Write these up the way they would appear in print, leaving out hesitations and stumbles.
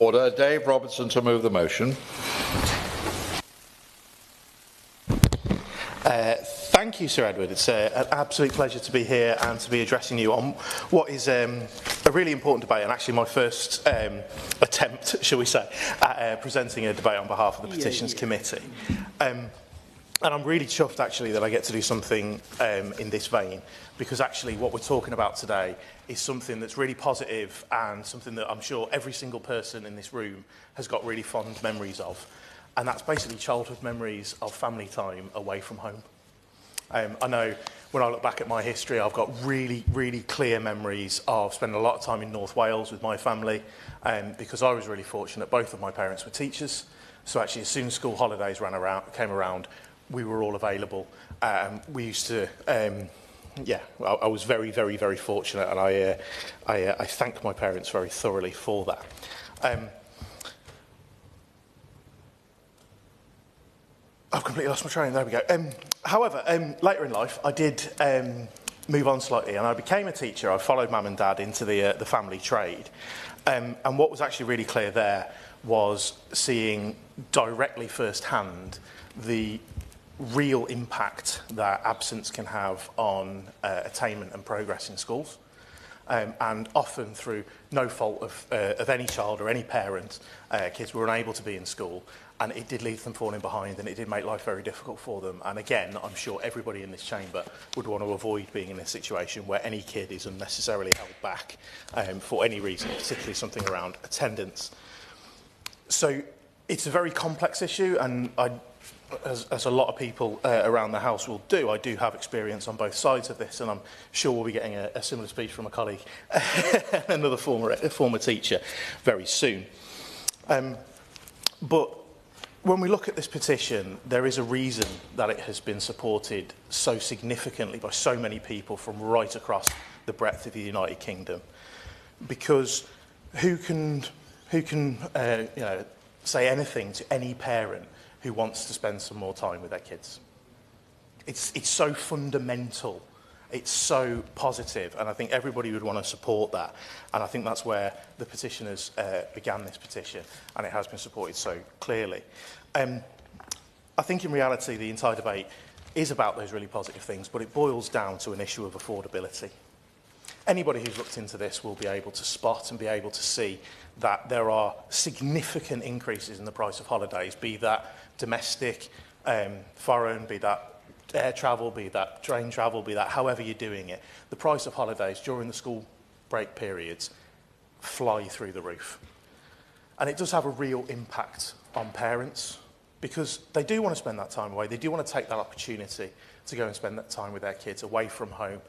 Order. Dave Robertson to move the motion. Thank you, Sir Edward. It's an absolute pleasure to be here and to be addressing you on what is a really important debate, and actually my first attempt, shall we say, at presenting a debate on behalf of the Petitions Committee. And I'm really chuffed, actually, that I get to do something in this vein, because actually what we're talking about today is something that's really positive and something that I'm sure every single person in this room has got really fond memories of. And that's basically childhood memories of family time away from home. I know when I look back at my history, I've got really, really clear memories of spending a lot of time in North Wales with my family, because I was really fortunate. Both of my parents were teachers. So actually, as soon as school holidays came around, we were all available. We used to, I was very, very, very fortunate, and I thank my parents very thoroughly for that. I've completely lost my train. There we go. However, later in life, I did move on slightly, and I became a teacher. I followed Mum and Dad into the family trade. And what was actually really clear there was seeing directly firsthand the real impact that absence can have on attainment and progress in schools. And often through no fault of any child or any parent, kids were unable to be in school, and it did leave them falling behind, and it did make life very difficult for them. And again, I'm sure everybody in this chamber would want to avoid being in a situation where any kid is unnecessarily held back for any reason, particularly something around attendance. So it's a very complex issue, and as a lot of people around the House will do, I do have experience on both sides of this, and I'm sure we'll be getting a similar speech from a colleague, another former teacher, very soon. But when we look at this petition, there is a reason that it has been supported so significantly by so many people from right across the breadth of the United Kingdom. Because who can say anything to any parent who wants to spend some more time with their kids? It's so fundamental, it's so positive, and I think everybody would want to support that. And I think that's where the petitioners began this petition, and it has been supported so clearly. I think in reality the entire debate is about those really positive things, but it boils down to an issue of affordability. Anybody who's looked into this will be able to spot and be able to see that there are significant increases in the price of holidays, be that domestic, foreign, be that air travel, be that train travel, be that however you're doing it. The price of holidays during the school break periods fly through the roof. And it does have a real impact on parents, because they do want to spend that time away. They do want to take that opportunity to go and spend that time with their kids away from home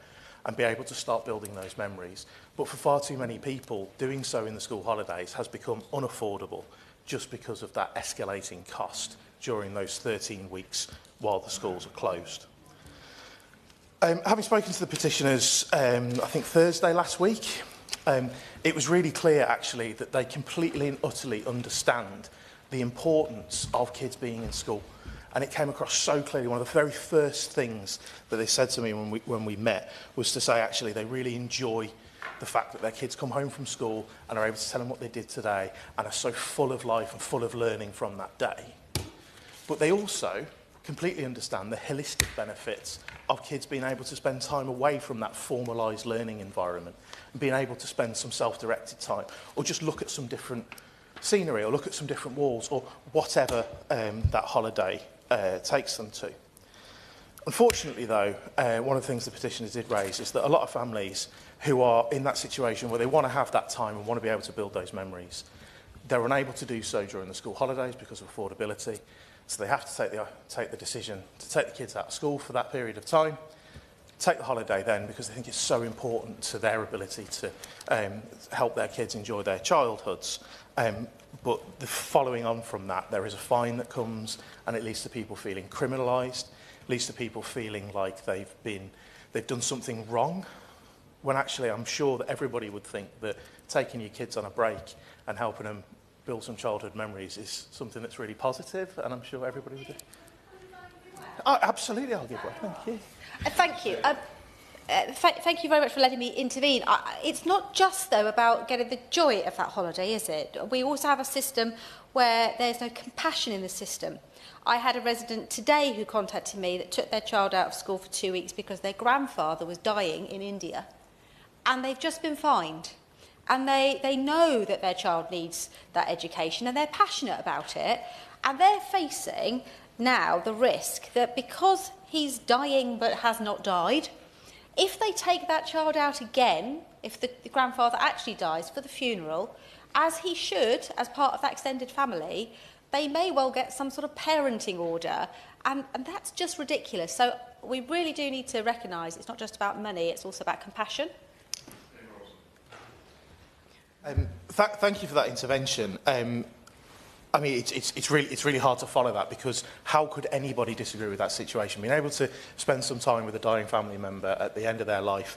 and be able to start building those memories. But for far too many people, doing so in the school holidays has become unaffordable just because of that escalating cost during those 13 weeks while the schools are closed. Having spoken to the petitioners, I think Thursday last week, it was really clear actually that they completely and utterly understand the importance of kids being in school. And it came across so clearly. One of the very first things that they said to me when we met was to say actually they really enjoy the fact that their kids come home from school and are able to tell them what they did today and are so full of life and full of learning from that day. But they also completely understand the holistic benefits of kids being able to spend time away from that formalised learning environment and being able to spend some self-directed time, or just look at some different scenery, or look at some different walls, or whatever that holiday takes them to. Unfortunately though, one of the things the petitioners did raise is that a lot of families who are in that situation where they want to have that time and want to be able to build those memories, they're unable to do so during the school holidays because of affordability. So they have to take the decision to take the kids out of school for that period of time, take the holiday then because they think it's so important to their ability to help their kids enjoy their childhoods. But the following on from that, there is a fine that comes, and it leads to people feeling criminalised, leads to people feeling like they've done something wrong, when actually I'm sure that everybody would think that taking your kids on a break and helping them build some childhood memories is something that's really positive, and I'm sure everybody would do. Oh, absolutely, I'll give way. Thank you. Thank you. Thank you very much for letting me intervene. It's not just, though, about getting the joy of that holiday, is it? We also have a system where there's no compassion in the system. I had a resident today who contacted me that took their child out of school for 2 weeks because their grandfather was dying in India. And they've just been fined. And they know that their child needs that education and they're passionate about it. And they're facing now the risk that because he's dying but has not died, if they take that child out again, if the grandfather actually dies for the funeral, as he should, as part of that extended family, they may well get some sort of parenting order. And that's just ridiculous. So we really do need to recognise it's not just about money, it's also about compassion. Thank you for that intervention. I mean, it's really hard to follow that, because how could anybody disagree with that situation? Being able to spend some time with a dying family member at the end of their life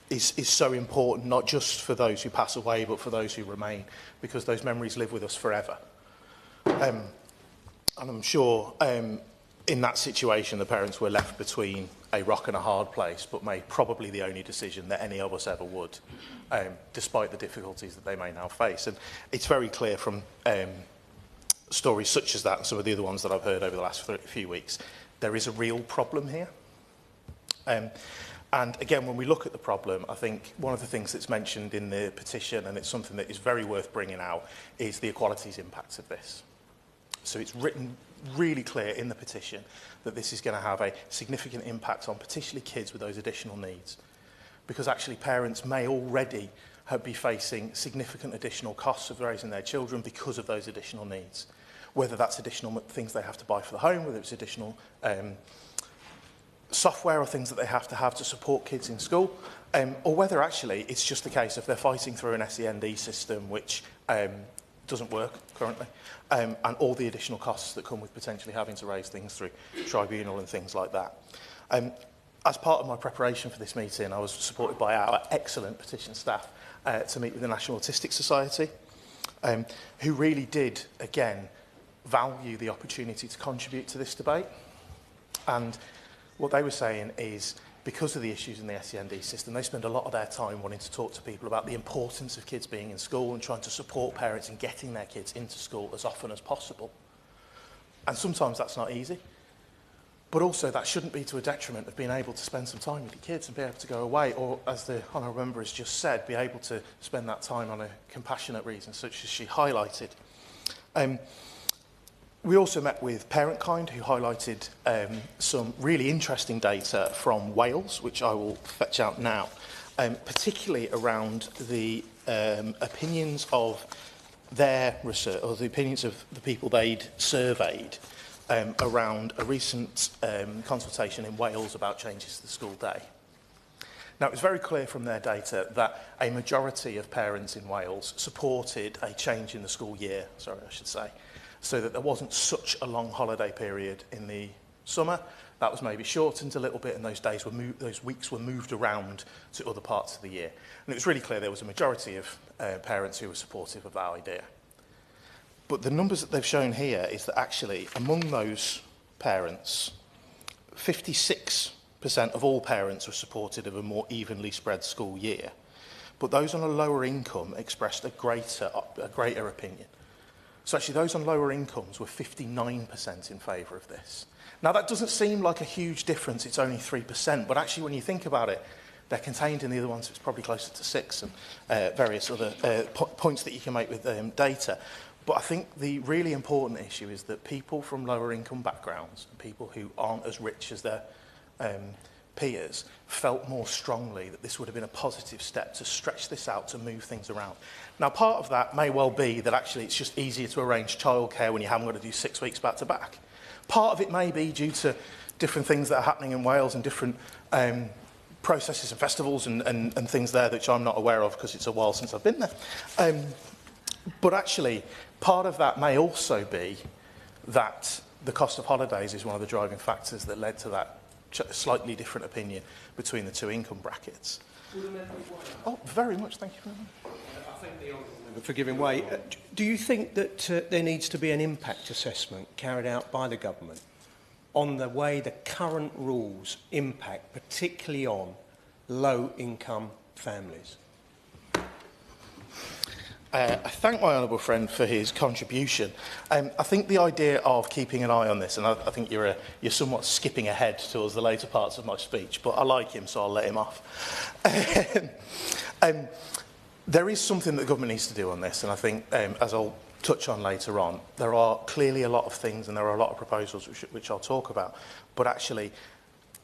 is so important, not just for those who pass away, but for those who remain, because those memories live with us forever. And I'm sure in that situation, the parents were left between a rock and a hard place, but made probably the only decision that any of us ever would, despite the difficulties that they may now face. And it's very clear from stories such as that and some of the other ones that I've heard over the last few weeks, there is a real problem here. And again, when we look at the problem, I think one of the things that's mentioned in the petition, and it's something that is very worth bringing out, is the equalities impacts of this. So it's written really clear in the petition that this is going to have a significant impact on particularly kids with those additional needs, because actually parents may already be facing significant additional costs of raising their children because of those additional needs, whether that's additional things they have to buy for the home, whether it's additional software or things that they have to support kids in school, or whether actually it's just a case of they're fighting through an SEND system which doesn't work currently, and all the additional costs that come with potentially having to raise things through tribunal and things like that. As part of my preparation for this meeting, I was supported by our excellent petition staff to meet with the National Autistic Society, who really did, again, value the opportunity to contribute to this debate. And what they were saying is, because of the issues in the SEND system, they spend a lot of their time wanting to talk to people about the importance of kids being in school and trying to support parents in getting their kids into school as often as possible. And sometimes that's not easy. But also that shouldn't be to a detriment of being able to spend some time with your kids and be able to go away, or, as the Honourable Member has just said, be able to spend that time on a compassionate reason, such as she highlighted. We also met with ParentKind, who highlighted some really interesting data from Wales, which I will fetch out now, particularly around the opinions of their research, or the opinions of the people they'd surveyed around a recent consultation in Wales about changes to the school day. Now, it was very clear from their data that a majority of parents in Wales supported a change in the school year, so that there wasn't such a long holiday period in the summer. That was maybe shortened a little bit, and those weeks were moved around to other parts of the year. And it was really clear there was a majority of parents who were supportive of that idea. But the numbers that they've shown here is that actually, among those parents, 56% of all parents were supportive of a more evenly spread school year. But those on a lower income expressed a greater opinion. So actually, those on lower incomes were 59% in favour of this. Now, that doesn't seem like a huge difference. It's only 3%. But actually, when you think about it, they're contained in the other ones. It's probably closer to 6, and various other points that you can make with data. But I think the really important issue is that people from lower income backgrounds, people who aren't as rich as their peers, felt more strongly that this would have been a positive step to stretch this out, to move things around. Now, part of that may well be that actually it's just easier to arrange childcare when you haven't got to do 6 weeks back to back. Part of it may be due to different things that are happening in Wales and different processes and festivals and things there which I'm not aware of because it's a while since I've been there. But actually, part of that may also be that the cost of holidays is one of the driving factors that led to that slightly different opinion between the two income brackets. Oh, very much, thank you very much. I thank the Honourable Member for giving way. Do you think that there needs to be an impact assessment carried out by the government on the way the current rules impact, particularly on low-income families? I thank my honourable friend for his contribution. I think the idea of keeping an eye on this, and I think you're somewhat skipping ahead towards the later parts of my speech, but I like him, so I'll let him off. There is something that the government needs to do on this, and I think, as I'll touch on later on, there are clearly a lot of things and there are a lot of proposals which I'll talk about, but actually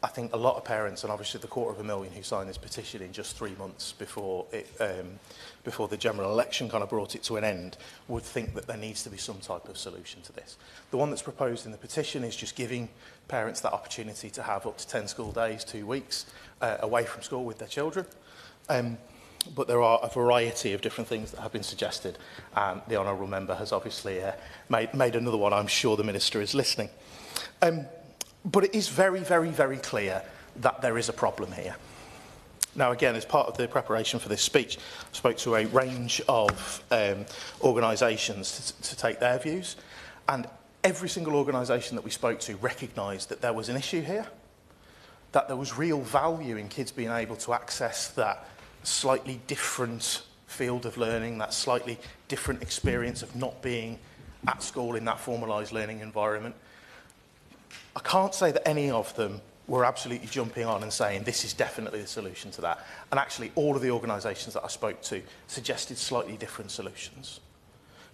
I think a lot of parents, and obviously the 250,000 who signed this petition in just 3 months before before the general election kind of brought it to an end, would think that there needs to be some type of solution to this. The one that's proposed in the petition is just giving parents that opportunity to have up to 10 school days, 2 weeks, away from school with their children. But there are a variety of different things that have been suggested, and the honourable member has obviously made another one. I'm sure the Minister is listening. But it is very, very, very clear that there is a problem here. Now, again, as part of the preparation for this speech, I spoke to a range of organisations to take their views, and every single organisation that we spoke to recognised that there was an issue here, that there was real value in kids being able to access that slightly different field of learning, that slightly different experience of not being at school in that formalised learning environment. I can't say that any of them were absolutely jumping on and saying this is definitely the solution to that. And actually all of the organisations that I spoke to suggested slightly different solutions.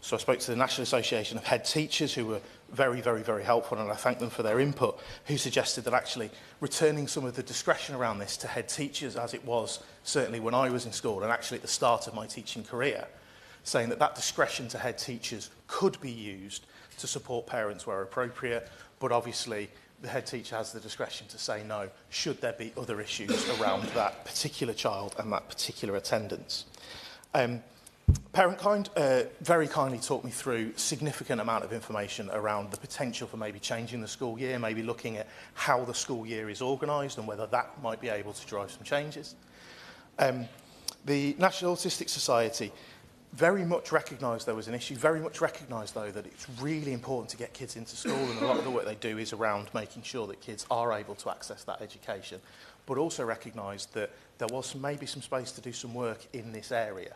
So I spoke to the National Association of Head Teachers, who were very, very, very helpful, and I thank them for their input, who suggested that actually returning some of the discretion around this to head teachers, as it was certainly when I was in school and actually at the start of my teaching career, saying that that discretion to head teachers could be used to support parents where appropriate, but obviously the head teacher has the discretion to say no, should there be other issues around that particular child and that particular attendance. Parentkind very kindly talked me through a significant amount of information around the potential for maybe changing the school year, maybe looking at how the school year is organised and whether that might be able to drive some changes. The National Autistic Society very much recognised there was an issue, very much recognised, though, that it's really important to get kids into school, and a lot of the work they do is around making sure that kids are able to access that education, but also recognised that there was maybe some space to do some work in this area.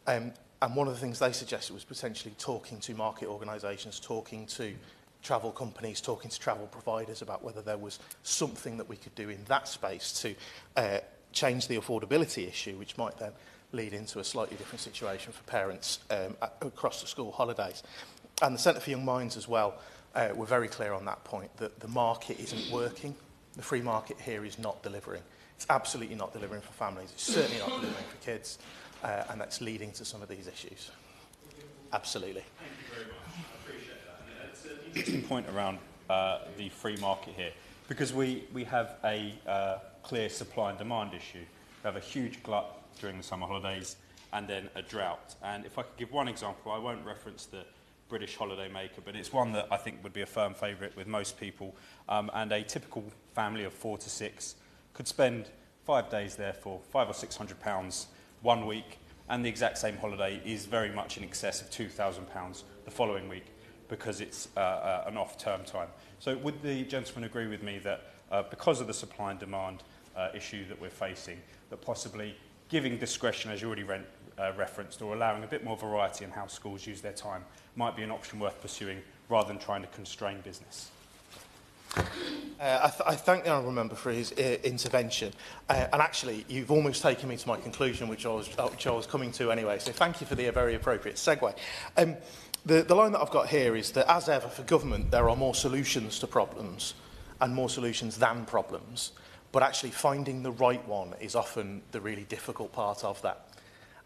And one of the things they suggested was potentially talking to market organisations, talking to travel companies, talking to travel providers about whether there was something that we could do in that space to change the affordability issue, which might then lead into a slightly different situation for parents across the school holidays. And the Centre for Young Minds as well were very clear on that point, that the market isn't working. The free market here is not delivering. It's absolutely not delivering for families. It's certainly not delivering for kids. And that's leading to some of these issues. Absolutely. Thank you very much. I appreciate that. And it's an interesting point around the free market here, because we have a clear supply and demand issue. We have a huge glut during the summer holidays and then a drought. And if I could give one example, I won't reference the British holiday maker, but it's one that I think would be a firm favourite with most people. And a typical family of 4 to 6 could spend 5 days there for £500 or £600 1 week, and the exact same holiday is very much in excess of £2,000 the following week, because it's an off-term time. So would the gentleman agree with me that because of the supply and demand issue that we're facing, that possibly giving discretion, as you already referenced, or allowing a bit more variety in how schools use their time might be an option worth pursuing rather than trying to constrain business? I thank the honourable member for his intervention, and actually you've almost taken me to my conclusion, which I was coming to anyway, so thank you for the very appropriate segue. The line that I've got here is that, as ever for government, there are more solutions to problems and more solutions than problems, but actually finding the right one is often the really difficult part of that.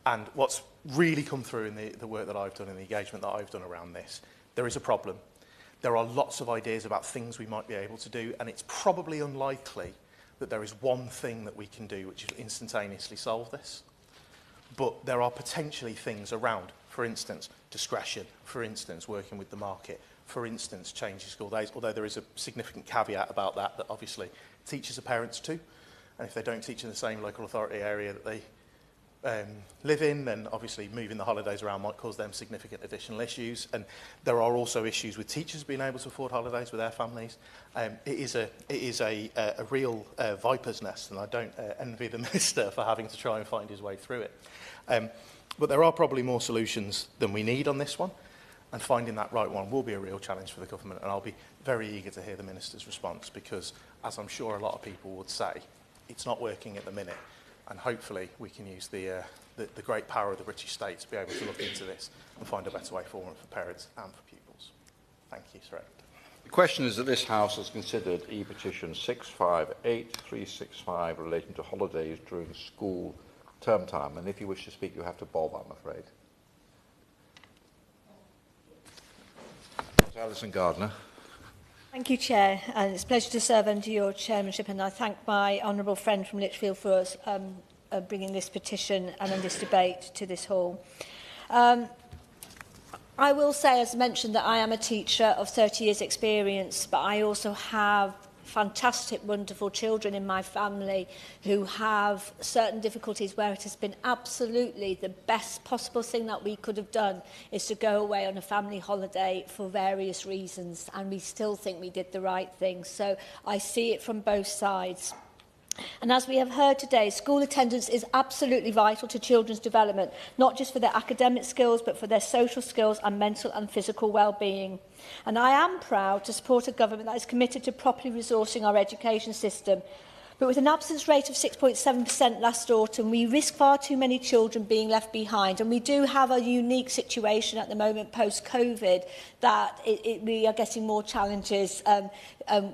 And what's really come through in the work that I've done and the engagement that I've done around this, there is a problem. There are lots of ideas about things we might be able to do, and it's probably unlikely that there is one thing that we can do which will instantaneously solve this. But there are potentially things around, for instance, discretion, for instance, working with the market, for instance, changing school days, although there is a significant caveat about that, that obviously teachers are parents too, and if they don't teach in the same local authority area that they live in, then obviously moving the holidays around might cause them significant additional issues. And there are also issues with teachers being able to afford holidays with their families. It is a real viper's nest, and I don't envy the Minister for having to try and find his way through it. But there are probably more solutions than we need on this one, and finding that right one will be a real challenge for the government, and I'll be very eager to hear the Minister's response, because, as I'm sure a lot of people would say, it's not working at the minute, and hopefully we can use the great power of the British state to be able to look into this and find a better way forward for parents and for pupils. Thank you, Sir. The question is that this House has considered E-petition 658365 relating to holidays during school term time, and if you wish to speak, you have to bob, I'm afraid. Alison Gardner. Thank you, Chair, and it's a pleasure to serve under your chairmanship, and I thank my honourable friend from Lichfield for us bringing this petition and this debate to this hall. I will say, as mentioned, that I am a teacher of 30 years' experience, but I also have fantastic, wonderful children in my family who have certain difficulties where it has been absolutely the best possible thing that we could have done is to go away on a family holiday for various reasons, and we still think we did the right thing. So I see it from both sides. And as we have heard today, school attendance is absolutely vital to children's development, not just for their academic skills, but for their social skills and mental and physical well-being. And I am proud to support a government that is committed to properly resourcing our education system. But with an absence rate of 6.7% last autumn, we risk far too many children being left behind. And we do have a unique situation at the moment post-COVID that we are getting more challenges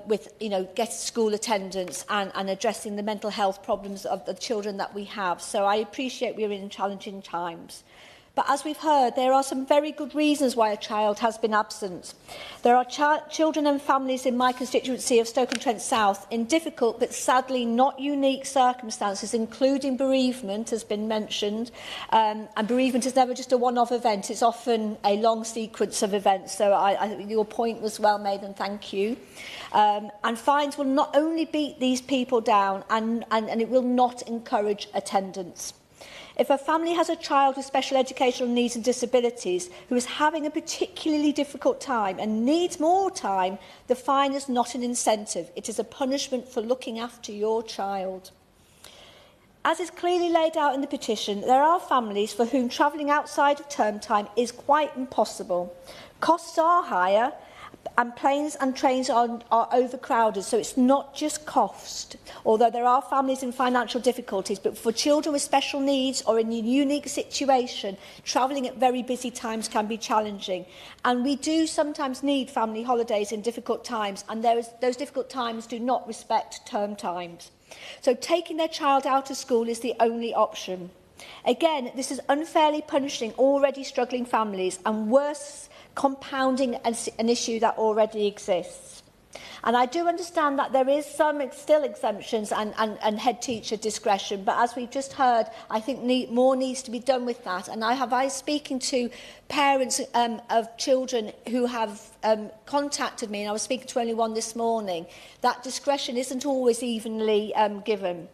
with, getting school attendance and addressing the mental health problems of the children that we have. So I appreciate we're in challenging times. But as we've heard, there are some very good reasons why a child has been absent. There are children and families in my constituency of Stoke-on-Trent South in difficult but sadly not unique circumstances, including bereavement, has been mentioned. And bereavement is never just a one-off event. It's often a long sequence of events. So I think your point was well made, and thank you. And fines will not only beat these people down, and it will not encourage attendance. If a family has a child with special educational needs and disabilities who is having a particularly difficult time and needs more time, the fine is not an incentive. It is a punishment for looking after your child. As is clearly laid out in the petition, there are families for whom travelling outside of term time is quite impossible. Costs are higher, and planes and trains are overcrowded, so it's not just cost, although there are families in financial difficulties, but for children with special needs or in a unique situation, travelling at very busy times can be challenging. And we do sometimes need family holidays in difficult times, and those difficult times do not respect term times. So taking their child out of school is the only option. Again, this is unfairly punishing already struggling families, and worse, compounding an issue that already exists. And I do understand that there is some still exemptions and head teacher discretion, but as we've just heard, I think more needs to be done with that. And I speaking to parents of children who have contacted me, and I was speaking to only one this morning, that discretion isn't always evenly given.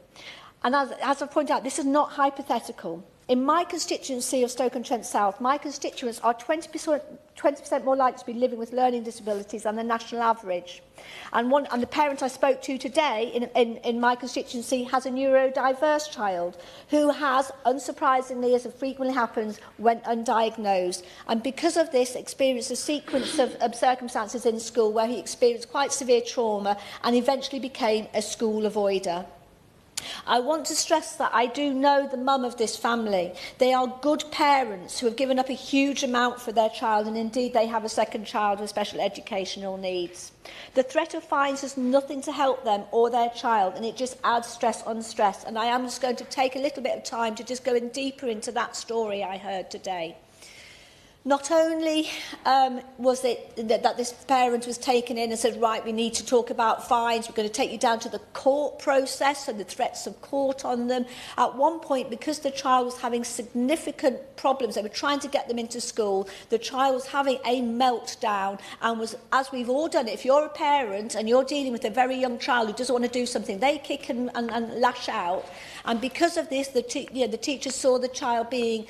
And as I've pointed out, this is not hypothetical. In my constituency of Stoke-on-Trent South, my constituents are 20% more likely to be living with learning disabilities than the national average. And the parent I spoke to today in my constituency has a neurodiverse child who has, unsurprisingly, as it frequently happens, went undiagnosed. And because of this, experienced a sequence of circumstances in school where he experienced quite severe trauma and eventually became a school avoider. I want to stress that I do know the mum of this family. They are good parents who have given up a huge amount for their child, and indeed they have a second child with special educational needs. The threat of fines has nothing to help them or their child, and it just adds stress on stress. And I am just going to take a little bit of time to just go in deeper into that story I heard today. Not only was it that this parent was taken in and said, right, we need to talk about fines, we're going to take you down to the court process and the threats of court on them. At one point, because the child was having significant problems, they were trying to get them into school, the child was having a meltdown and was, as we've all done, if you're a parent and you're dealing with a very young child who doesn't want to do something, they kick and lash out. And because of this, the teachers saw the child being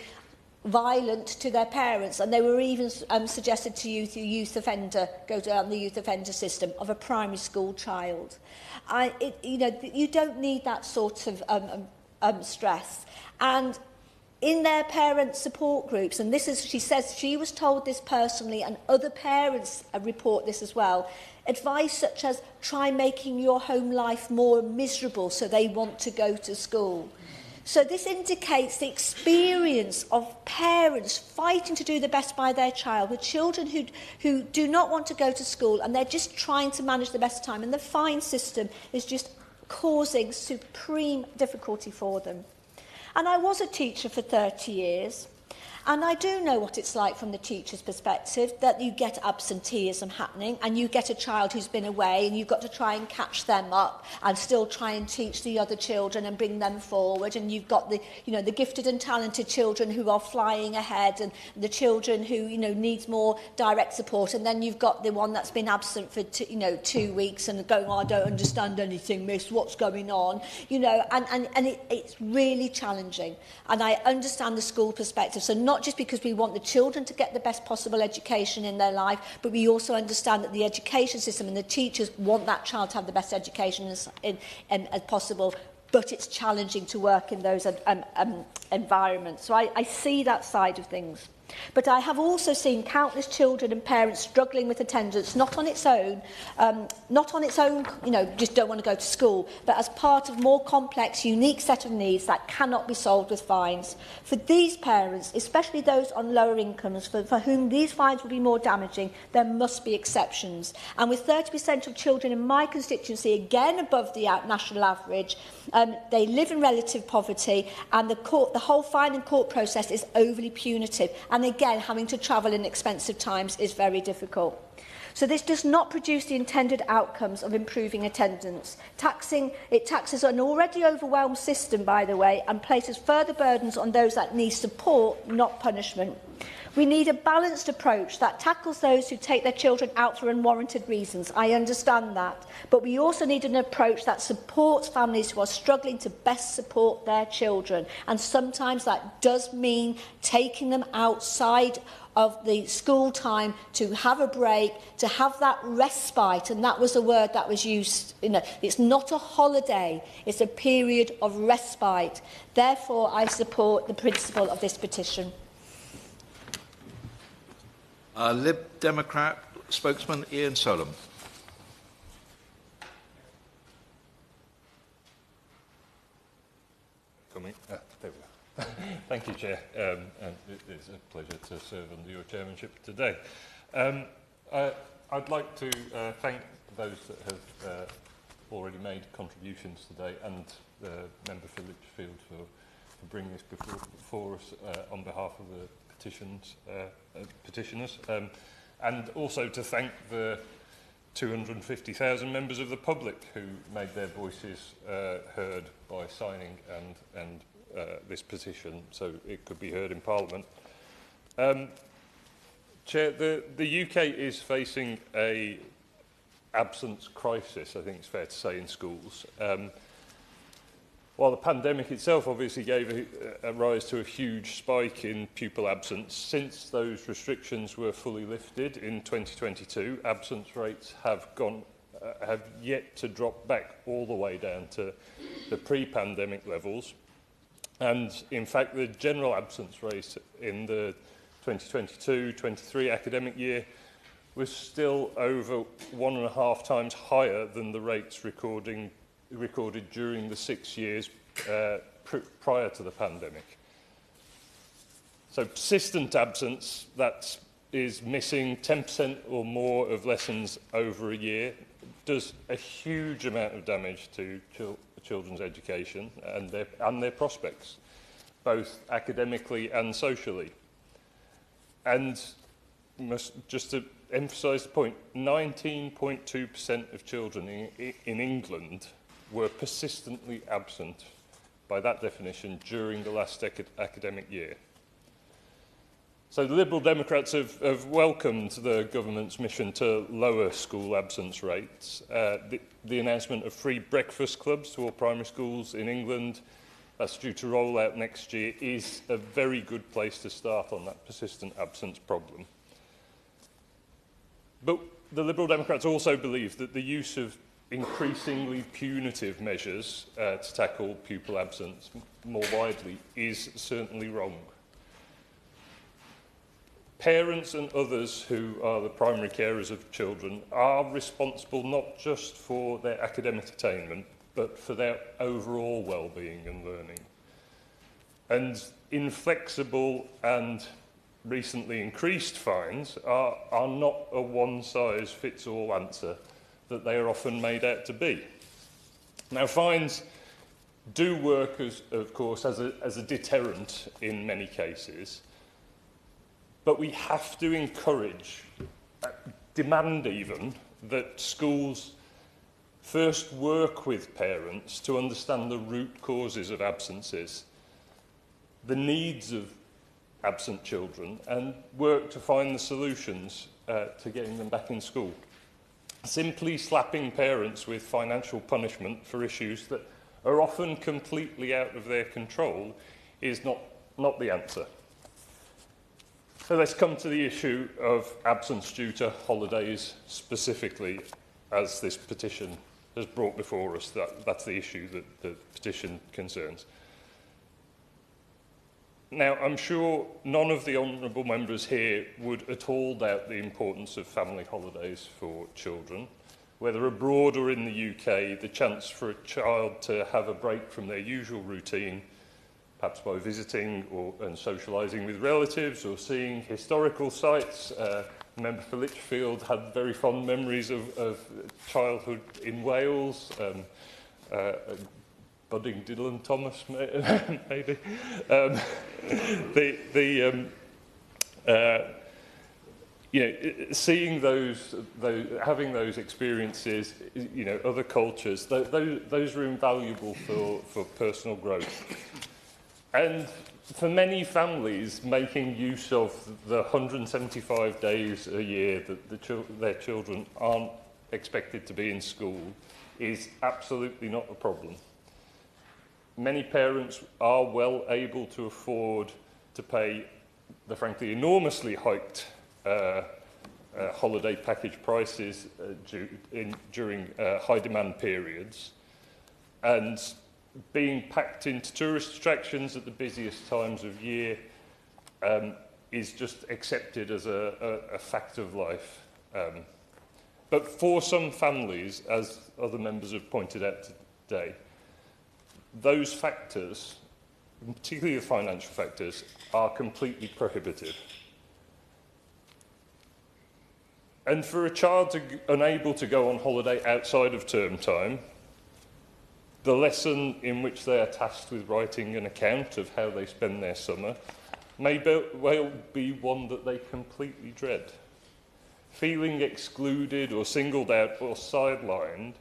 violent to their parents, and they were even suggested to use the youth offender, go down the youth offender system of a primary school child. You don't need that sort of stress. And in their parent support groups, and this is, she says she was told this personally, and other parents report this as well, advice such as try making your home life more miserable so they want to go to school. So this indicates the experience of parents fighting to do the best by their child, with children who do not want to go to school and they're just trying to manage the best time. And the fine system is just causing supreme difficulty for them. And I was a teacher for 30 years. And I do know what it's like from the teacher's perspective, that you get absenteeism happening and you get a child who's been away and you've got to try and catch them up and still try and teach the other children and bring them forward. And you've got the gifted and talented children who are flying ahead, and the children who, needs more direct support. And then you've got the one that's been absent for 2 weeks and going, oh, I don't understand anything, miss, what's going on? It's really challenging. And I understand the school perspective. So not just because we want the children to get the best possible education in their life, but we also understand that the education system and the teachers want that child to have the best education as possible, but it's challenging to work in those environments. So I see that side of things. But I have also seen countless children and parents struggling with attendance, not on its own, just don't want to go to school, but as part of more complex, unique set of needs that cannot be solved with fines. For these parents, especially those on lower incomes, for whom these fines will be more damaging, there must be exceptions. And with 30% of children in my constituency, again above the national average, they live in relative poverty, and the whole fine and court process is overly punitive. And again, having to travel in expensive times is very difficult. So this does not produce the intended outcomes of improving attendance. It taxes an already overwhelmed system, by the way, and places further burdens on those that need support, not punishment. We need a balanced approach that tackles those who take their children out for unwarranted reasons. I understand that. But we also need an approach that supports families who are struggling to best support their children. And sometimes that does mean taking them outside of the school time to have a break, to have that respite. And that was a word that was used. It's not a holiday, it's a period of respite. Therefore, I support the principle of this petition. Lib Democrat spokesman Ian Solomon. There we go. Thank you, Chair. And it's a pleasure to serve under your chairmanship today. I'd like to thank those that have already made contributions today, and Member for Lichfield for bringing this before us on behalf of the petitioners, and also to thank the 250,000 members of the public who made their voices heard by signing and this petition so it could be heard in Parliament. Chair, the UK is facing a absence crisis, I think it's fair to say, in schools. While the pandemic itself obviously gave a rise to a huge spike in pupil absence, since those restrictions were fully lifted in 2022, absence rates have yet to drop back all the way down to the pre-pandemic levels. And in fact, the general absence rate in the 2022-23 academic year was still over 1.5 times higher than the rates recorded during the 6 years prior to the pandemic. So persistent absence, that is missing 10% or more of lessons over a year, does a huge amount of damage to children's education and their prospects, both academically and socially. And just to emphasise the point, 19.2% of children in England were persistently absent, by that definition, during the last academic year. So the Liberal Democrats have welcomed the government's mission to lower school absence rates. The announcement of free breakfast clubs to all primary schools in England, that's due to roll out next year, is a very good place to start on that persistent absence problem. But the Liberal Democrats also believe that the use of increasingly punitive measures to tackle pupil absence more widely is certainly wrong. Parents and others who are the primary carers of children are responsible not just for their academic attainment, but for their overall well-being and learning. And inflexible and recently increased fines are not a one-size-fits-all answer that they are often made out to be. Now, fines do work, of course, as a deterrent in many cases, but we have to encourage, demand even, that schools first work with parents to understand the root causes of absences, the needs of absent children, and work to find the solutions to getting them back in school. Simply slapping parents with financial punishment for issues that are often completely out of their control is not the answer. So let's come to the issue of absence due to holidays specifically, as this petition has brought before us. That's the issue that the petition concerns. Now, I'm sure none of the honourable members here would at all doubt the importance of family holidays for children. Whether abroad or in the UK, the chance for a child to have a break from their usual routine, perhaps by visiting and socialising with relatives or seeing historical sites. A member for Lichfield had very fond memories of childhood in Wales, budding Dylan Thomas, maybe. Seeing those, having those experiences, other cultures, those are invaluable for personal growth. And for many families, making use of the 175 days a year that their children aren't expected to be in school is absolutely not a problem. Many parents are well able to afford to pay the frankly enormously hiked holiday package prices during high demand periods, and being packed into tourist attractions at the busiest times of year is just accepted as a fact of life. But for some families, as other members have pointed out today, those factors, particularly the financial factors, are completely prohibitive. And for a child unable to go on holiday outside of term time, the lesson in which they are tasked with writing an account of how they spend their summer may well be one that they completely dread. Feeling excluded or singled out or sidelined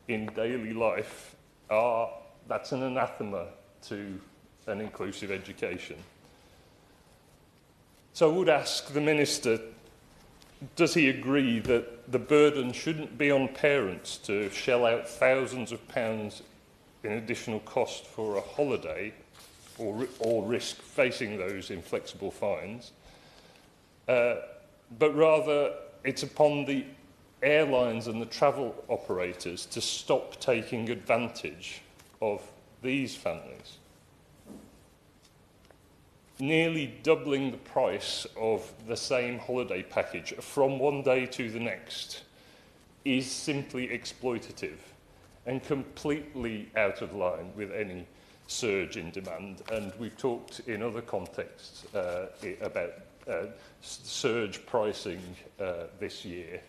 in daily life, that's an anathema to an inclusive education. So I would ask the Minister, does he agree that the burden shouldn't be on parents to shell out thousands of pounds in additional cost for a holiday or risk facing those inflexible fines, but rather it's upon the airlines and the travel operators to stop taking advantage of these families? Nearly doubling the price of the same holiday package from one day to the next is simply exploitative and completely out of line with any surge in demand. And we've talked in other contexts about surge pricing this year.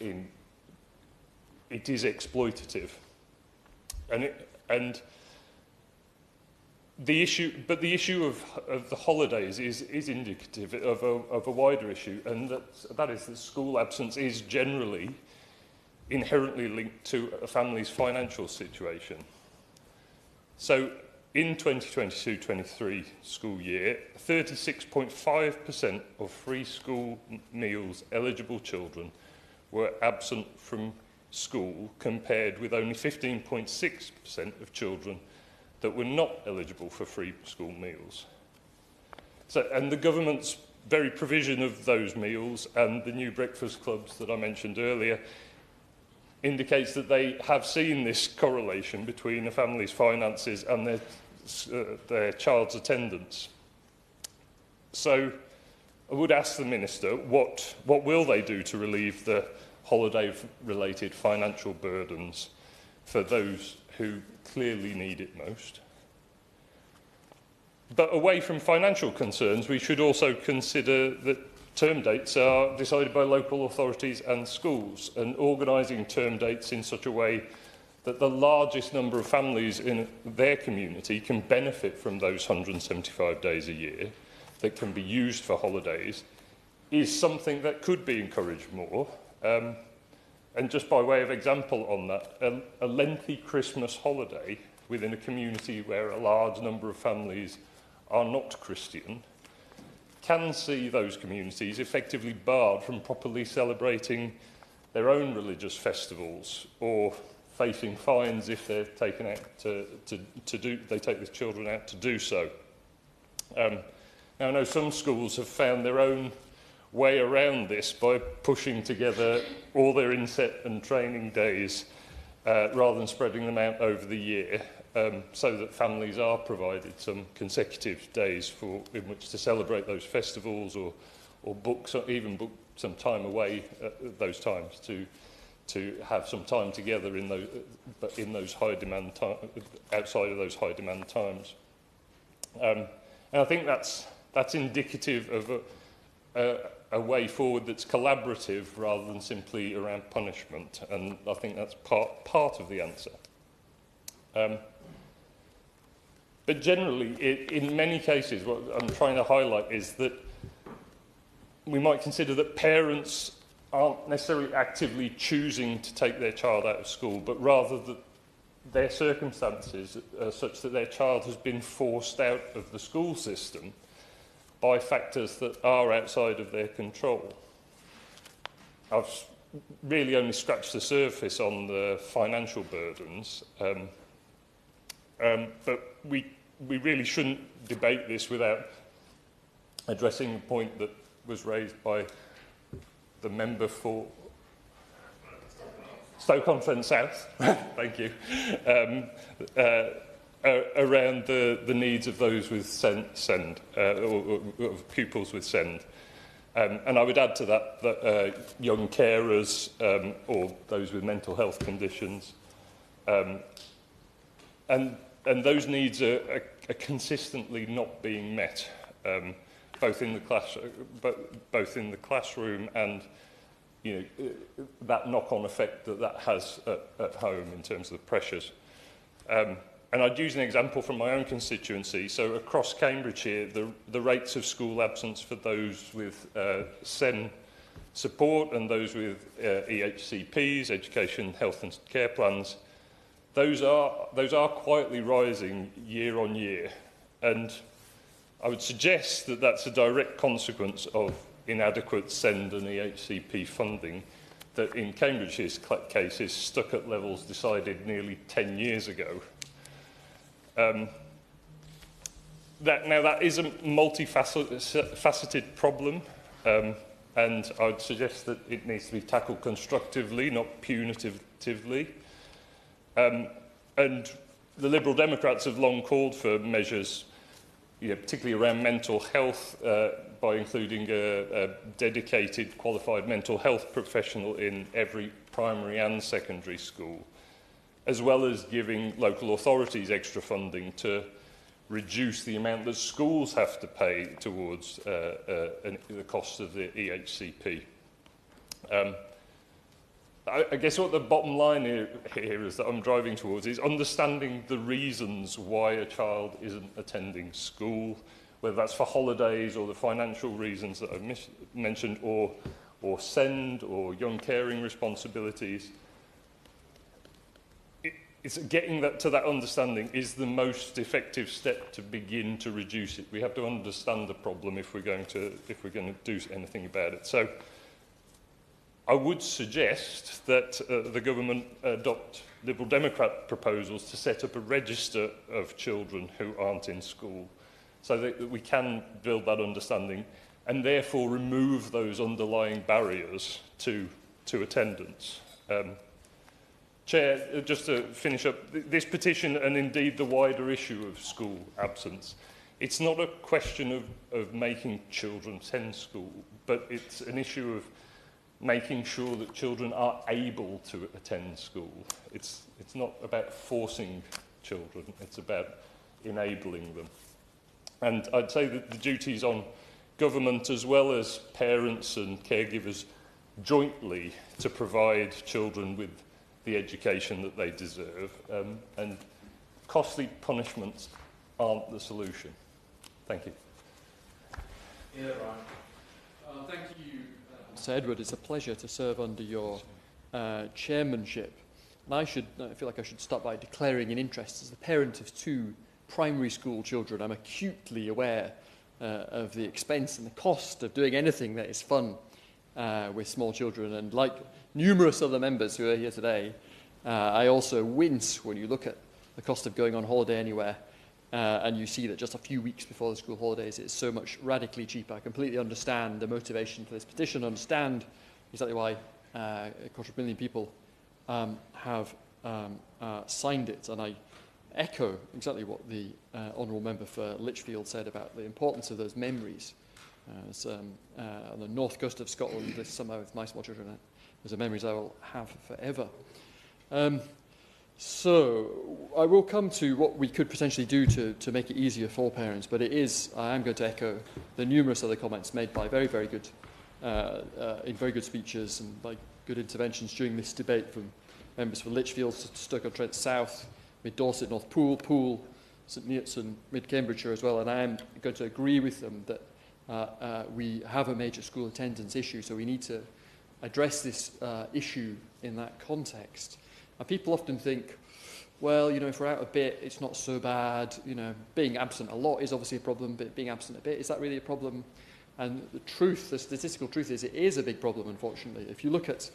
It is exploitative. And the issue of the holidays is indicative of a wider issue, and that is that school absence is generally inherently linked to a family's financial situation. So in 2022-23 school year, 36.5% of free school meals eligible children were absent from school, compared with only 15.6% of children that were not eligible for free school meals. So, and the government's very provision of those meals and the new breakfast clubs that I mentioned earlier indicates that they have seen this correlation between a family's finances and their child's attendance. So I would ask the Minister, what will they do to relieve the holiday-related financial burdens for those who clearly need it most? But away from financial concerns, we should also consider that term dates are decided by local authorities and schools, and organising term dates in such a way that the largest number of families in their community can benefit from those 175 days a year that can be used for holidays is something that could be encouraged more. And just by way of example on that, a lengthy Christmas holiday within a community where a large number of families are not Christian can see those communities effectively barred from properly celebrating their own religious festivals, or facing fines if they're taken out they take the children out to do so. Now, I know some schools have found their own way around this by pushing together all their inset and training days rather than spreading them out over the year, so that families are provided some consecutive days in which to celebrate those festivals, or even book some time away at those times to have some time together in those high demand outside of those high demand times. And I think that's indicative of a way forward that's collaborative rather than simply around punishment, and I think that's part of the answer. But generally, in many cases, what I'm trying to highlight is that we might consider that parents aren't necessarily actively choosing to take their child out of school, but rather that their circumstances are such that their child has been forced out of the school system by factors that are outside of their control. I've really only scratched the surface on the financial burdens, but we really shouldn't debate this without addressing the point that was raised by the member for Stoke-on-Trent South, thank you, around the needs of those with SEND, or pupils with SEND. And I would add to that young carers or those with mental health conditions. And those needs are consistently not being met, both in the classroom and that knock-on effect that has at home in terms of the pressures. And I'd use an example from my own constituency. So across Cambridgeshire, the rates of school absence for those with SEN support and those with EHCPs, education, health and care plans, those are quietly rising year on year. And I would suggest that that's a direct consequence of inadequate SEND and EHCP funding that in Cambridgeshire's case is stuck at levels decided nearly 10 years ago. That is a multifaceted problem, and I would suggest that it needs to be tackled constructively, not punitively. And the Liberal Democrats have long called for measures, particularly around mental health, by including a dedicated qualified mental health professional in every primary and secondary school, as well as giving local authorities extra funding to reduce the amount that schools have to pay towards the cost of the EHCP. I guess what the bottom line here is that I'm driving towards is understanding the reasons why a child isn't attending school, whether that's for holidays or the financial reasons that I've mentioned, or SEND or young caring responsibilities. It's getting that to that understanding is the most effective step to begin to reduce it. We have to understand the problem if we're going to do anything about it. So I would suggest that the government adopt Liberal Democrat proposals to set up a register of children who aren't in school, so that we can build that understanding and therefore remove those underlying barriers to attendance. Chair, just to finish up, this petition and indeed the wider issue of school absence, it's not a question of making children attend school, but it's an issue of making sure that children are able to attend school. It's not about forcing children, it's about enabling them. And I'd say that the duty is on government as well as parents and caregivers jointly to provide children with the education that they deserve, and costly punishments aren't the solution. Thank you. Yeah, right. Thank you, Sir Edward. It's a pleasure to serve under your chairmanship. And I feel like I should start by declaring an interest. As the parent of 2 primary school children, I'm acutely aware of the expense and the cost of doing anything that is fun with small children. And like numerous other members who are here today, I also wince when you look at the cost of going on holiday anywhere and you see that just a few weeks before the school holidays it's so much radically cheaper. I completely understand the motivation for this petition, understand exactly why a quarter of a million people have signed it, and I echo exactly what the Honourable Member for Lichfield said about the importance of those memories. On the north coast of Scotland this summer with my small children, those are memories I will have forever. So I will come to what we could potentially do to make it easier for parents, but I am going to echo the numerous other comments made by very, very good, in very good speeches and by good interventions during this debate from members for Lichfield, Stoke-on-Trent South, Mid-Dorset, North Poole, St Neots and Mid-Cambridgeshire as well, and I am going to agree with them that we have a major school attendance issue, so we need to address this issue in that context. And people often think, well, if we're out a bit, it's not so bad. Being absent a lot is obviously a problem, but being absent a bit, is that really a problem? And the statistical truth is it is a big problem, unfortunately. If you look at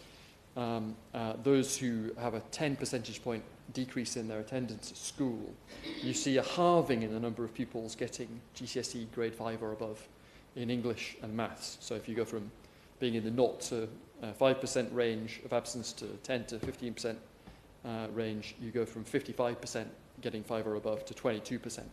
those who have a 10 percentage point decrease in their attendance at school, you see a halving in the number of pupils getting GCSE grade 5 or above in English and maths. So if you go from being in the 0 to 5% range of absence to 10 to 15% range, you go from 55% getting 5 or above to 22%.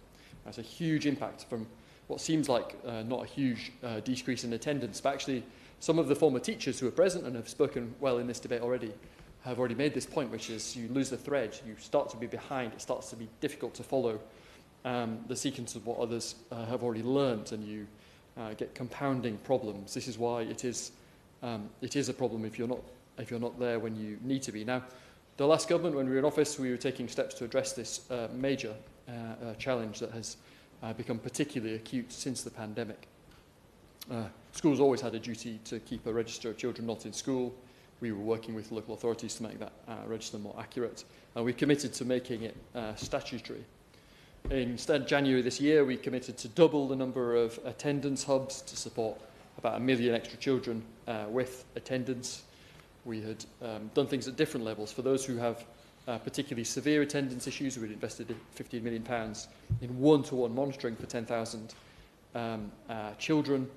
That's a huge impact from what seems like not a huge decrease in attendance, but actually some of the former teachers who are present and have spoken well in this debate already have already made this point, which is you lose the thread, you start to be behind, it starts to be difficult to follow the sequence of what others have already learned, and you get compounding problems. This is why it is a problem if you're not there when you need to be. Now, the last government, when we were in office, we were taking steps to address this major challenge that has become particularly acute since the pandemic. Schools always had a duty to keep a register of children not in school. We were working with local authorities to make that register more accurate, and we committed to making it statutory. Instead, January this year, we committed to double the number of attendance hubs to support about 1 million extra children with attendance. We had done things at different levels. For those who have particularly severe attendance issues, we'd invested £15 million in one-to-one monitoring for 10,000 children.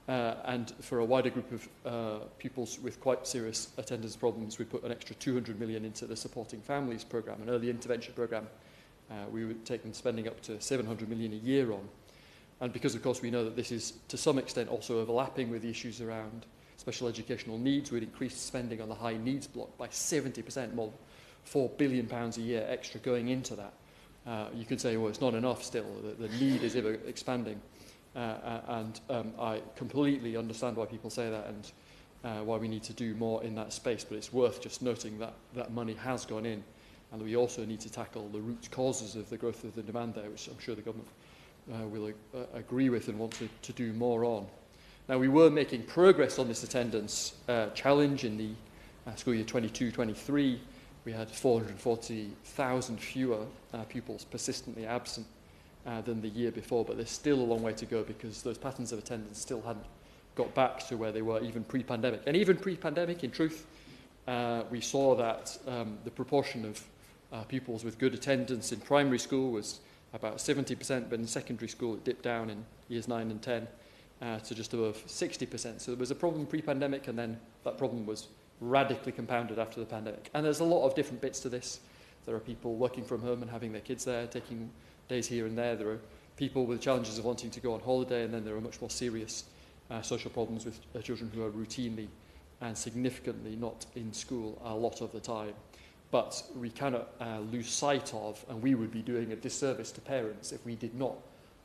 And for a wider group of pupils with quite serious attendance problems, we put an extra 200 million into the Supporting Families programme, an early intervention programme. We would take them spending up to 700 million a year on. And because, of course, we know that this is to some extent also overlapping with the issues around special educational needs, we'd increased spending on the high needs block by 70%, more than £4 billion a year extra going into that. You could say, well, it's not enough still, the need is ever expanding. I completely understand why people say that, and why we need to do more in that space, but it's worth just noting that that money has gone in, and we also need to tackle the root causes of the growth of the demand there, which I'm sure the government will agree with and want to do more on. Now, we were making progress on this attendance challenge in the school year 22-23. We had 440,000 fewer pupils persistently absent than the year before, but there's still a long way to go because those patterns of attendance still hadn't got back to where they were even pre-pandemic. And even pre-pandemic, in truth, we saw that the proportion of pupils with good attendance in primary school was about 70%, but in secondary school it dipped down in years 9 and 10 to just above 60%. So there was a problem pre-pandemic, and then that problem was radically compounded after the pandemic. And there's a lot of different bits to this. There are people working from home and having their kids there, taking days here and there. There are people with challenges of wanting to go on holiday, and then there are much more serious social problems with children who are routinely and significantly not in school a lot of the time. But we cannot lose sight of, and we would be doing a disservice to parents if we did not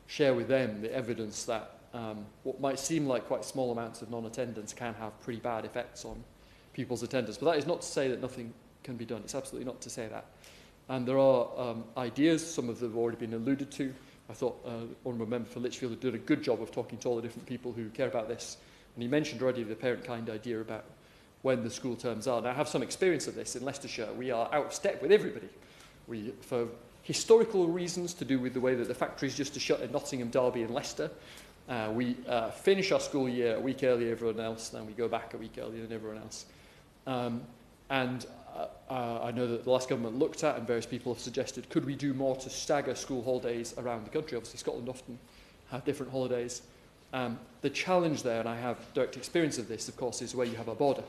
share with them the evidence that what might seem like quite small amounts of non-attendance can have pretty bad effects on pupils' attendance. But that is not to say that nothing can be done. It's absolutely not to say that. And there are ideas, some of them have already been alluded to. I thought Honourable Member for Lichfield did a good job of talking to all the different people who care about this. And he mentioned already the parent-kind idea about when the school terms are. Now, I have some experience of this in Leicestershire. We are out of step with everybody. We, for historical reasons to do with the way that the factories just to shut in Nottingham, Derby and Leicester, we finish our school year a week earlier than everyone else, then we go back a week earlier than everyone else. I know that the last government looked at, and various people have suggested, could we do more to stagger school holidays around the country? Obviously, Scotland often have different holidays. The challenge there, and I have direct experience of this, of course, is where you have a border.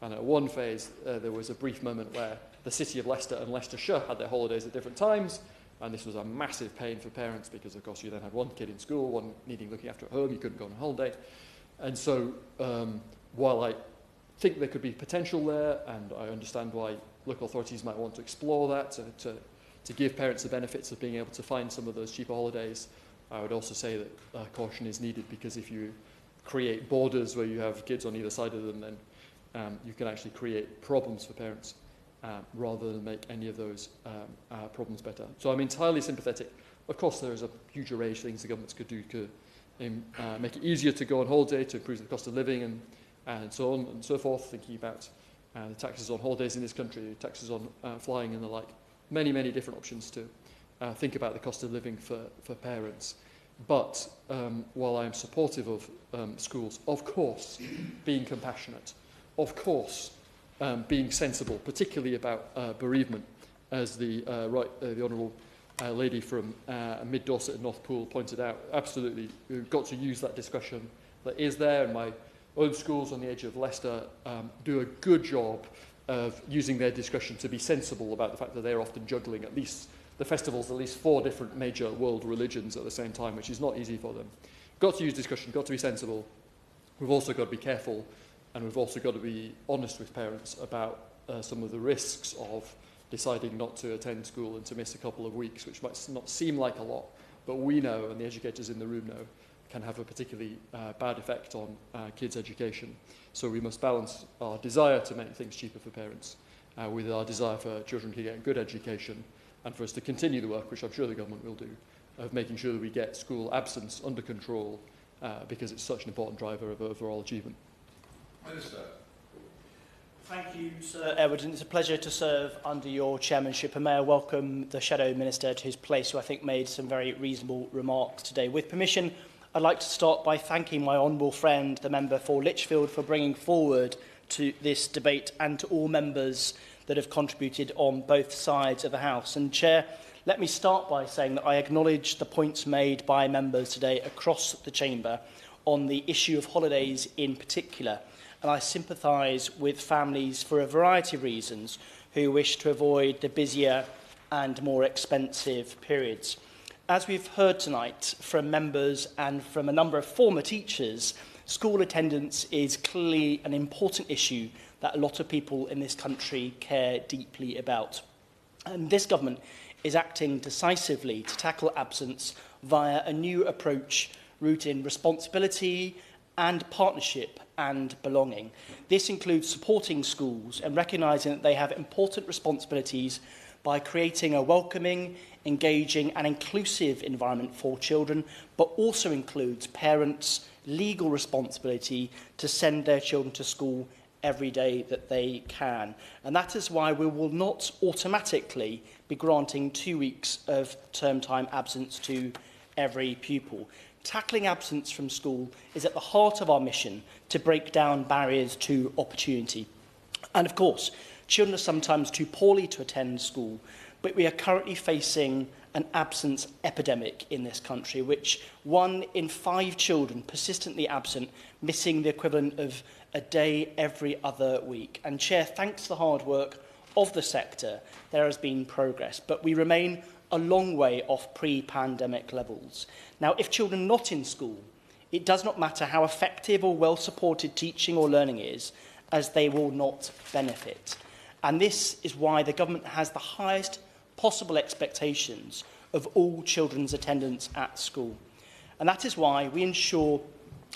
And at one phase, there was a brief moment where the city of Leicester and Leicestershire had their holidays at different times, and this was a massive pain for parents because, of course, you then had one kid in school, one needing looking after at home, you couldn't go on holiday. And so, while I think there could be potential there, and I understand why local authorities might want to explore that, to give parents the benefits of being able to find some of those cheaper holidays, I would also say that caution is needed, because if you create borders where you have kids on either side of them, then you can actually create problems for parents rather than make any of those problems better. So I'm entirely sympathetic. Of course, there is a huge array of things the governments could do to make it easier to go on holiday, to improve the cost of living and so on and so forth, thinking about the taxes on holidays in this country, taxes on flying and the like. Many, many different options to think about the cost of living for parents. But while I am supportive of schools, of course, being compassionate, of course, being sensible, particularly about bereavement, as the Honourable lady from Mid-Dorset and North Poole pointed out, absolutely, we've got to use that discussion that is there, and my own schools on the edge of Leicester do a good job of using their discussion to be sensible about the fact that they're often juggling at least the festivals, at least 4 different major world religions at the same time, which is not easy for them. Got to use discussion, got to be sensible. We've also got to be careful, and we've also got to be honest with parents about some of the risks of deciding not to attend school and to miss a couple of weeks, which might not seem like a lot, but we know, and the educators in the room know, can have a particularly bad effect on kids' education. So we must balance our desire to make things cheaper for parents with our desire for children to get good education, and for us to continue the work, which I'm sure the government will do, of making sure that we get school absence under control because it's such an important driver of overall achievement. Minister. Thank you, Sir Edward. It's a pleasure to serve under your chairmanship, and may I welcome the Shadow Minister to his place, who I think made some very reasonable remarks today. With permission, I'd like to start by thanking my honourable friend, the member for Lichfield, for bringing forward to this debate, and to all members that have contributed on both sides of the House. And Chair, let me start by saying that I acknowledge the points made by members today across the Chamber on the issue of holidays in particular, and I sympathise with families for a variety of reasons who wish to avoid the busier and more expensive periods. As we've heard tonight from members and from a number of former teachers, school attendance is clearly an important issue that a lot of people in this country care deeply about. And this government is acting decisively to tackle absence via a new approach rooted in responsibility and partnership and belonging. This includes supporting schools and recognising that they have important responsibilities by creating a welcoming, engaging and inclusive environment for children, but also includes parents' legal responsibility to send their children to school every day that they can. And that is why we will not automatically be granting 2 weeks of term time absence to every pupil. Tackling absence from school is at the heart of our mission to break down barriers to opportunity. And of course, children are sometimes too poorly to attend school, but we are currently facing an absence epidemic in this country, which 1 in 5 children persistently absent, missing the equivalent of a day every other week. And Chair, thanks to the hard work of the sector, there has been progress, but we remain a long way off pre-pandemic levels. Now, if children are not in school, it does not matter how effective or well-supported teaching or learning is, as they will not benefit. And this is why the government has the highest possible expectations of all children's attendance at school. And that is why we ensure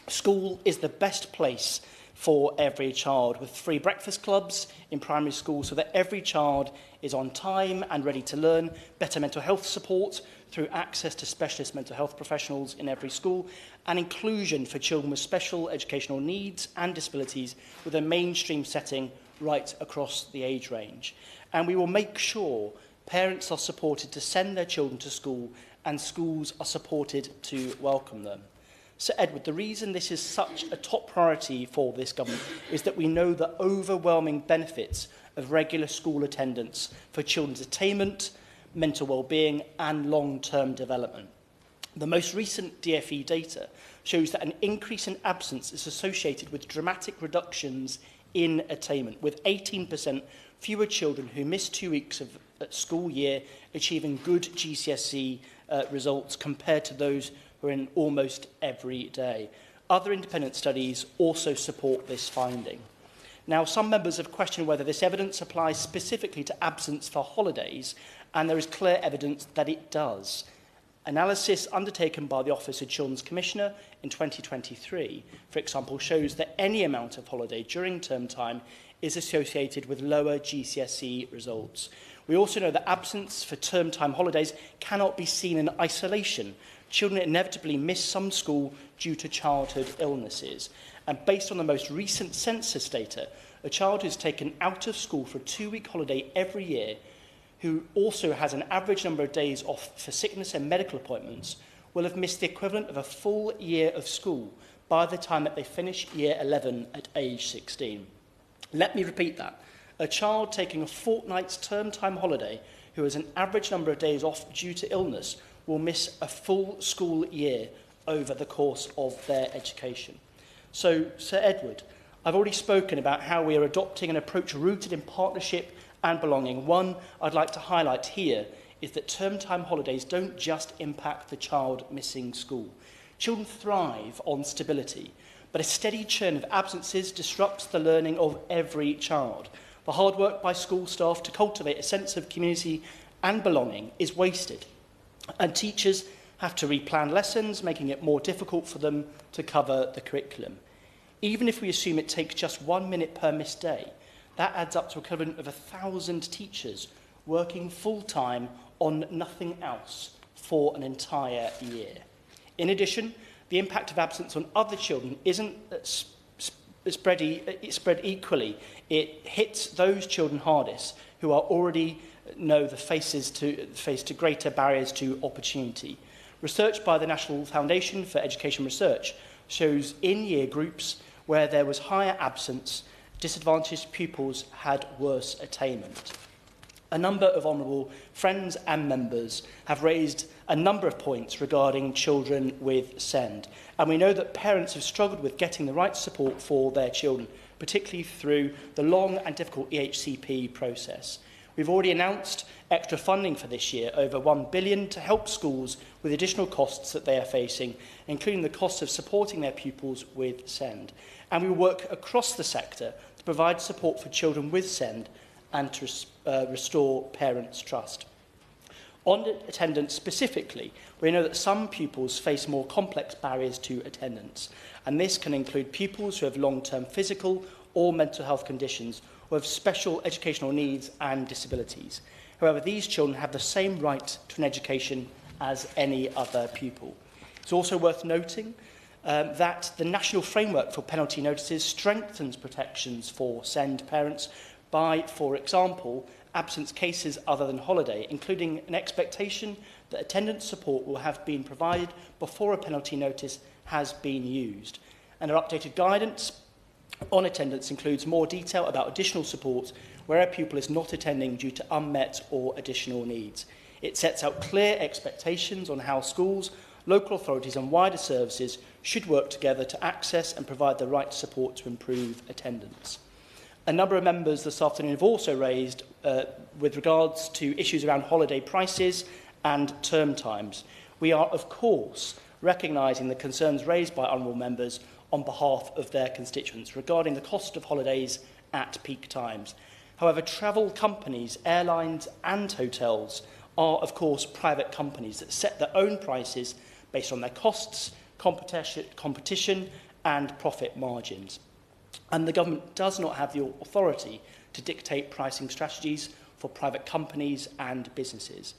school is the best place for every child, with free breakfast clubs in primary schools so that every child is on time and ready to learn, better mental health support through access to specialist mental health professionals in every school, and inclusion for children with special educational needs and disabilities with a mainstream setting right across the age range. And we will make sure parents are supported to send their children to school and schools are supported to welcome them. So, Edward, the reason this is such a top priority for this government is that we know the overwhelming benefits of regular school attendance for children's attainment, mental well-being and long-term development. The most recent DfE data shows that an increase in absence is associated with dramatic reductions in attainment, with 18% fewer children who miss 2 weeks of school year achieving good GCSE results compared to those who are in almost every day. Other independent studies also support this finding. Now, some members have questioned whether this evidence applies specifically to absence for holidays, and there is clear evidence that it does. Analysis undertaken by the Office of Children's Commissioner in 2023, for example, shows that any amount of holiday during term time is associated with lower GCSE results. We also know that absence for term time holidays cannot be seen in isolation. Children inevitably miss some school due to childhood illnesses. And based on the most recent census data, a child who's taken out of school for a 2-week holiday every year, who also has an average number of days off for sickness and medical appointments, will have missed the equivalent of a full year of school by the time that they finish year 11 at age 16. Let me repeat that. A child taking a fortnight's term time holiday who has an average number of days off due to illness will miss a full school year over the course of their education. So, Sir Edward, I've already spoken about how we are adopting an approach rooted in partnership and belonging. One I'd like to highlight here is that term time holidays don't just impact the child missing school. Children thrive on stability, but a steady churn of absences disrupts the learning of every child. The hard work by school staff to cultivate a sense of community and belonging is wasted, and teachers have to replan lessons, making it more difficult for them to cover the curriculum. Even if we assume it takes just 1 minute per missed day, that adds up to equivalent of 1,000 teachers working full-time on nothing else for an entire year. In addition, the impact of absence on other children isn't spread equally. It hits those children hardest who are already know the face to greater barriers to opportunity. Research by the National Foundation for Education Research shows in-year groups where there was higher absence, disadvantaged pupils had worse attainment. A number of honourable friends and members have raised a number of points regarding children with SEND, and we know that parents have struggled with getting the right support for their children, particularly through the long and difficult EHCP process. We've already announced extra funding for this year, over £1 billion, to help schools with additional costs that they are facing, including the cost of supporting their pupils with SEND. And we will work across the sector to provide support for children with SEND and to restore parents' trust. On attendance specifically, we know that some pupils face more complex barriers to attendance, and this can include pupils who have long-term physical or mental health conditions or have special educational needs and disabilities. However, these children have the same right to an education as any other pupil. It's also worth noting that the National Framework for Penalty Notices strengthens protections for SEND parents by, for example, absence cases other than holiday, including an expectation that attendance support will have been provided before a penalty notice has been used. And our updated guidance on attendance includes more detail about additional support where a pupil is not attending due to unmet or additional needs. It sets out clear expectations on how schools, local authorities and wider services should work together to access and provide the right support to improve attendance. A number of members this afternoon have also raised with regards to issues around holiday prices and term times. We are, of course, recognising the concerns raised by honourable members on behalf of their constituents regarding the cost of holidays at peak times. However, travel companies, airlines and hotels are, of course, private companies that set their own prices based on their costs, competition and profit margins. And the government does not have the authority to dictate pricing strategies for private companies and businesses.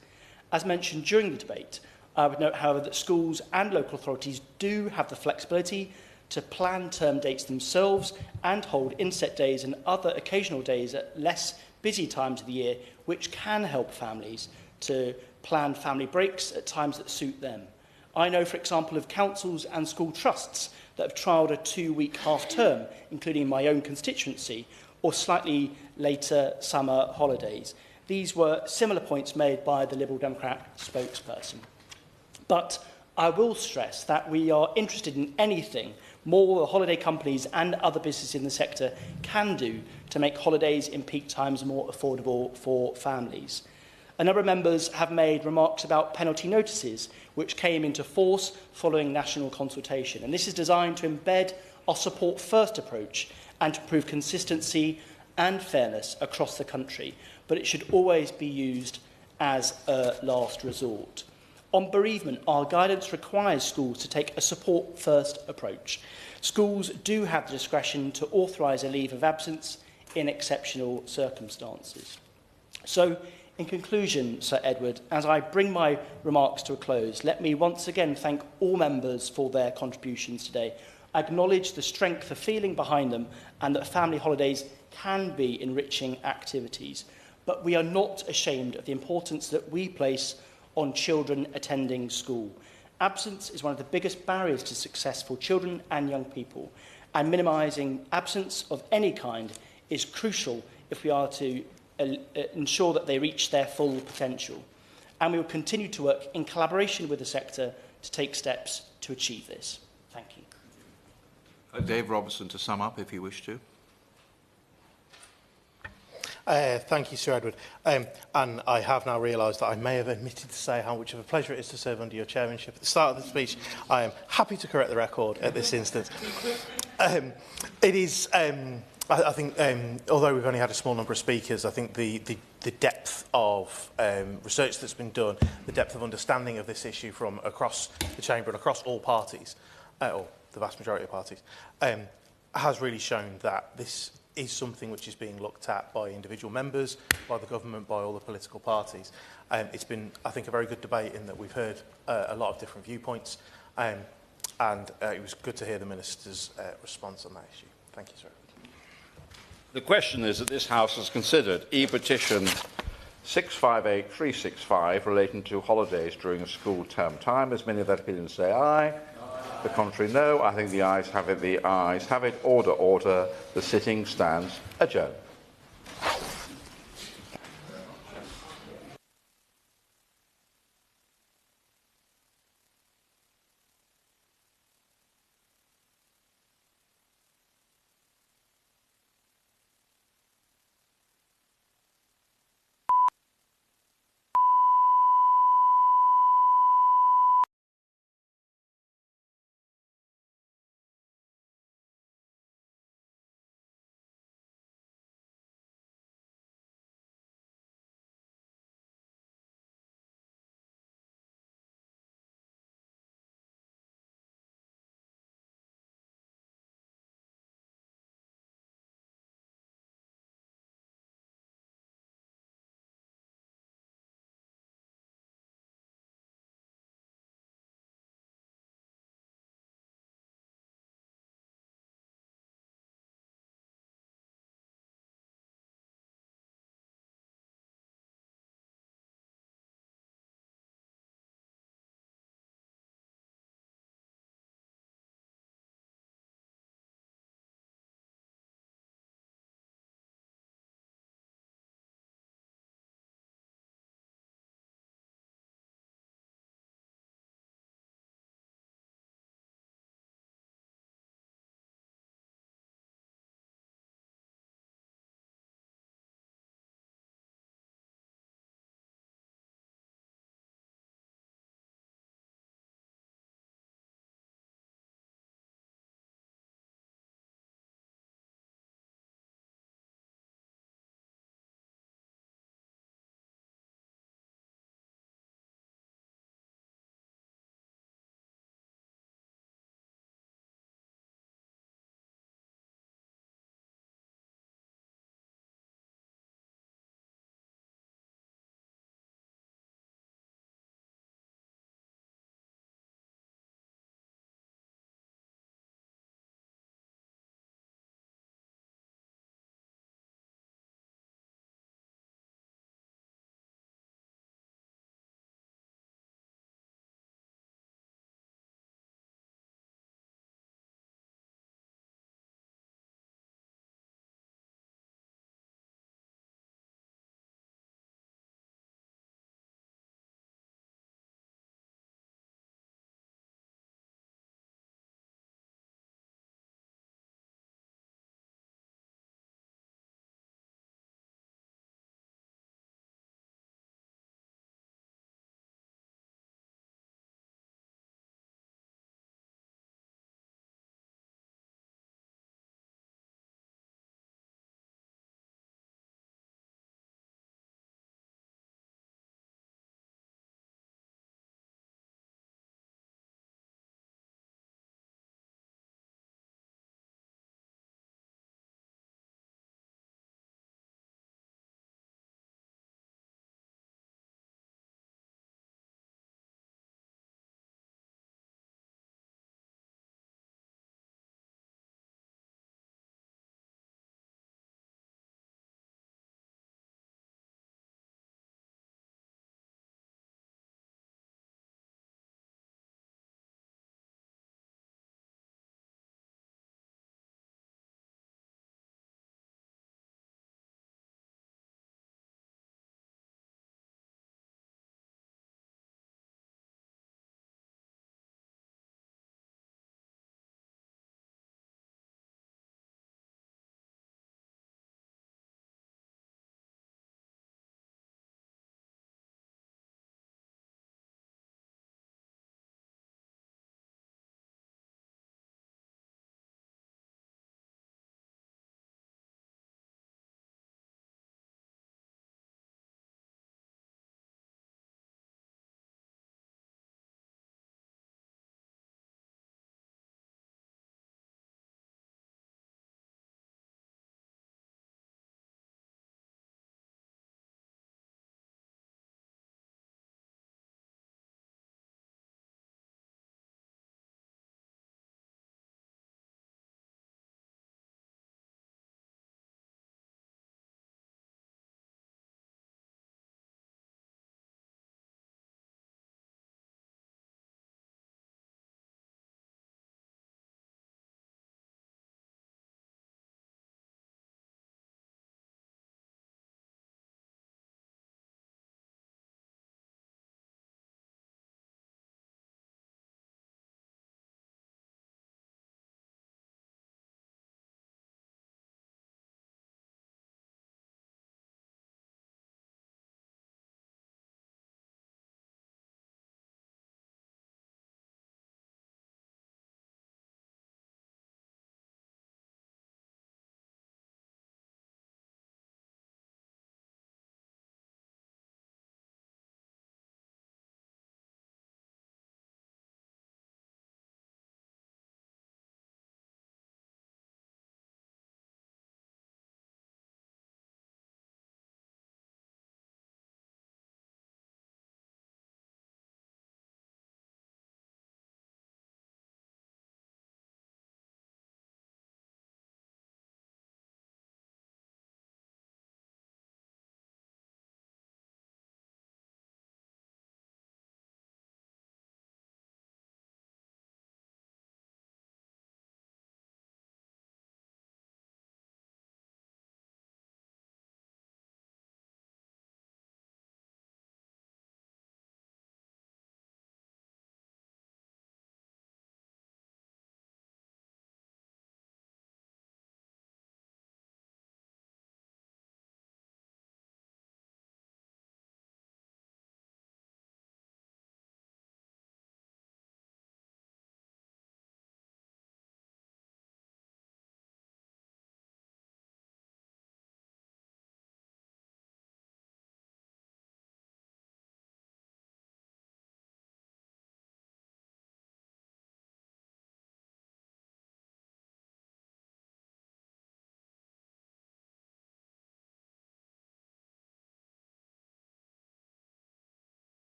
As mentioned during the debate, I would note, however, that schools and local authorities do have the flexibility to plan term dates themselves and hold inset days and other occasional days at less busy times of the year, which can help families to plan family breaks at times that suit them. I know, for example, of councils and school trusts that have trialled a 2-week half-term, including my own constituency, or slightly later summer holidays. These were similar points made by the Liberal Democrat spokesperson. But I will stress that we are interested in anything more the holiday companies and other businesses in the sector can do to make holidays in peak times more affordable for families. A number of members have made remarks about penalty notices, which came into force following national consultation. And this is designed to embed our support-first approach and to improve consistency and fairness across the country. But it should always be used as a last resort. On bereavement, our guidance requires schools to take a support-first approach. Schools do have the discretion to authorise a leave of absence in exceptional circumstances. So, in conclusion, Sir Edward, as I bring my remarks to a close, let me once again thank all members for their contributions today. I acknowledge the strength of feeling behind them and that family holidays can be enriching activities. But we are not ashamed of the importance that we place on children attending school. Absence is one of the biggest barriers to success for children and young people, and minimising absence of any kind is crucial if we are to ensure that they reach their full potential. And we will continue to work in collaboration with the sector to take steps to achieve this. Thank you. Dave Robertson to sum up, if you wish to. Thank you, Sir Edward. And I have now realised that I may have omitted to say how much of a pleasure it is to serve under your chairmanship. At the start of the speech, I am happy to correct the record at this instance. It is, I think, although we've only had a small number of speakers, I think the depth of research that's been done, the depth of understanding of this issue from across the chamber and across all parties, or the vast majority of parties, has really shown that this is something which is being looked at by individual members, by the government, by all the political parties. It's been, I think, a very good debate in that we've heard a lot of different viewpoints, and it was good to hear the Minister's response on that issue. Thank you, sir. The question is that this House has considered E-petition 658365 relating to holidays during school term time. As many of that opinion say aye. The contrary, no. I think the ayes have it. The ayes have it. Order, order. The sitting stands adjourned.